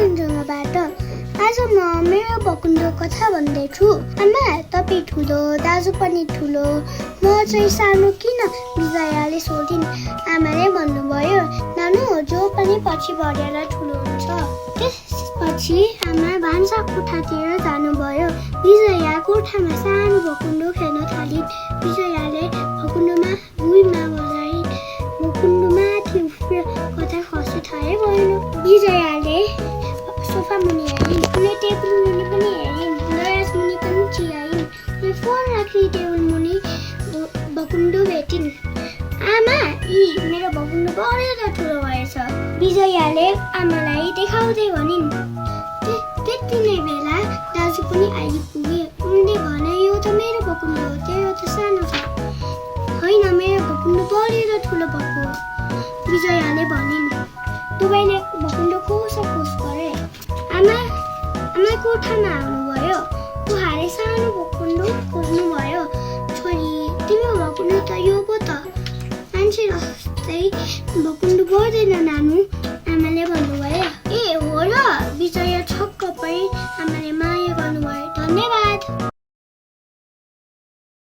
सिन्जोमाबाट आज म मेरो भकुण्डो कथा भन्दैछु। आमा, तपाईँ ठुलो, दाजु पनि ठुलो, म चाहिँ सानो किन? विजयाले सोधिन्। आमाले भन्नुभयो, नानु जो पनि पछि बढेर ठुलो हुन्छ। त्यसपछि आमा भान्सा कोठातिर जानुभयो। विजया कोठामा सानो भकुण्डो खेल्न थालिन्। विजयाले भकुण्डोमा भुइँमा बजाइन्। भकुण्डो माथि उफ्रियो, कता खसी थाहै भएन। विजयाले सोफा मुनि हेरिन्, कुनै टेबल मुनि पनि हेरिन्, दराज मुनि पनि चियाइन्। कुनै फोन राख्ने टेबल मुनि भकुण्डो भेटिन्। आमा, मेरो भकुण्डो बढेर ठुलो भएछ, विजयाले आमालाई देखाउँदै भनिन्। त्यति नै बेला दाजु पनि आइपुगे। उनले भने, यो त मेरो भकुण्डो हो, तेरो त सानो छ। होइन, मेरो भकुण्डो बढेर ठुलो भएको हो, विजयाले भनिन्। दुवैले भकुण्डो कोसाकोस गरे। आमा कोठामा आउनुभयो। उहाँले सानो भकुण्डो खोज्नुभयो।